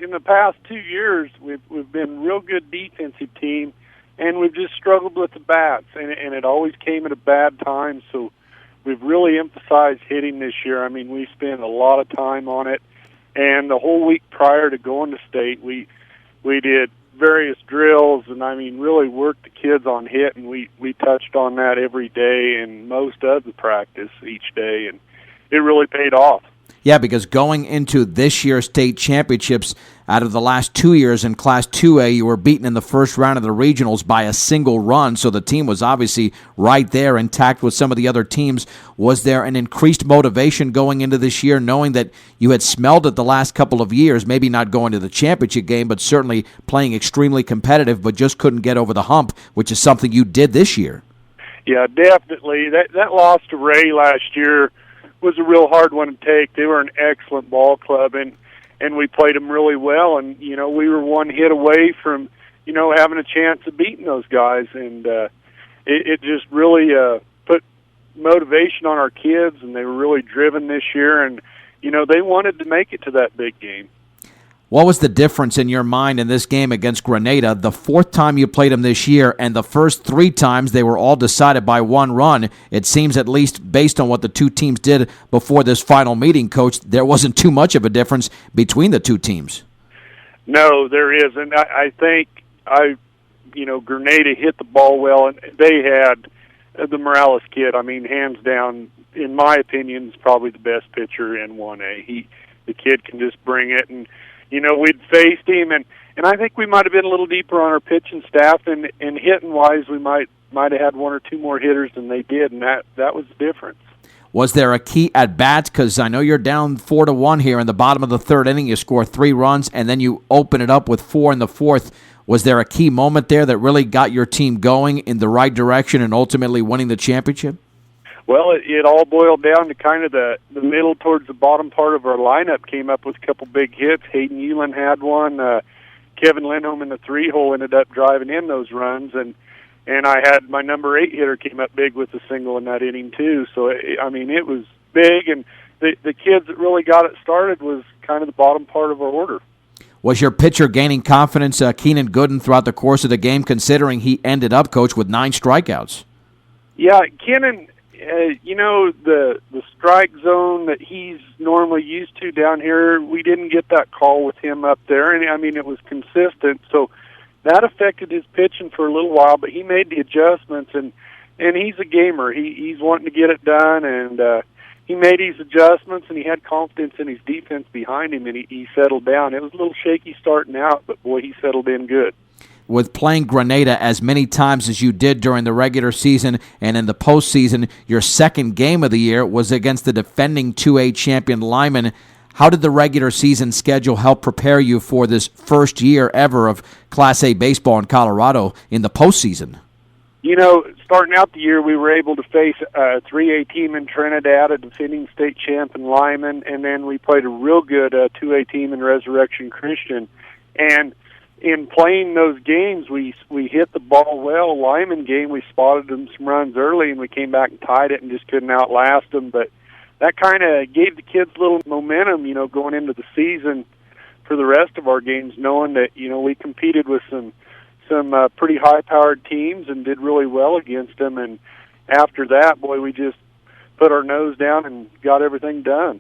in the past 2 years, we've been a real good defensive team, and we've just struggled with the bats, and it always came at a bad time. So we've really emphasized hitting this year. I mean, we spent a lot of time on it, and the whole week prior to going to state, we did various drills, and I mean, really worked the kids on hit, and we touched on that every day and most of the practice each day, and it really paid off. Yeah, because going into this year's state championships, out of the last 2 years in Class 2A, you were beaten in the first round of the regionals by a single run, so the team was obviously right there intact with some of the other teams. Was there an increased motivation going into this year, knowing that you had smelled it the last couple of years, maybe not going to the championship game, but certainly playing extremely competitive, but just couldn't get over the hump, which is something you did this year? Yeah, definitely. That loss to Ray last year was a real hard one to take. They were an excellent ball club, and we played them really well. And, you know, we were one hit away from, you know, having a chance of beating those guys. And it just really put motivation on our kids, and they were really driven this year. And, you know, they wanted to make it to that big game. What was the difference in your mind in this game against Grenada, the fourth time you played them this year, and the first 3 times they were all decided by 1 run? It seems, at least based on what the 2 teams did before this final meeting, Coach, there wasn't too much of a difference between the 2 teams. No, there isn't. I think, Grenada hit the ball well, and they had the Morales kid. I mean, hands down, in my opinion, is probably the best pitcher in 1A. The kid can just bring it, and you know, we'd faced him, and I think we might have been a little deeper on our pitching staff, and hitting-wise, we might have had 1 or 2 more hitters than they did, and that was the difference. Was there a key at-bat? Because I know you're down 4-1 here in the bottom of the 3rd inning. You score 3 runs, and then you open it up with 4 in the 4th. Was there a key moment there that really got your team going in the right direction and ultimately winning the championship? Well, it all boiled down to kind of the middle towards the bottom part of our lineup came up with a couple big hits. Hayden Ewan had one. Kevin Lindholm in the 3-hole ended up driving in those runs, and I had my number 8 hitter came up big with a single in that inning too. So it was big, and the kids that really got it started was kind of the bottom part of our order. Was your pitcher gaining confidence, Keenan Gooden, throughout the course of the game, considering he ended up, Coach, with 9 strikeouts? Yeah, Keenan. The strike zone that he's normally used to down here, we didn't get that call with him up there, and I mean, it was consistent, so that affected his pitching for a little while, but he made the adjustments, and he's a gamer. He's wanting to get it done, and he made his adjustments, and he had confidence in his defense behind him, and he settled down. It was a little shaky starting out, but boy, he settled in good. With playing Grenada as many times as you did during the regular season and in the postseason, your second game of the year was against the defending 2A champion Lyman. How did the regular season schedule help prepare you for this first year ever of Class A baseball in Colorado in the postseason? You know, starting out the year, we were able to face a 3A team in Trinidad, a defending state champ in Lyman, and then we played a real good 2A team in Resurrection Christian. And in playing those games, we hit the ball well. Lyman game, we spotted them some runs early, and we came back and tied it and just couldn't outlast them. But that kind of gave the kids a little momentum, you know, going into the season for the rest of our games, knowing that, you know, we competed with some pretty high-powered teams and did really well against them. And after that, boy, we just put our nose down and got everything done.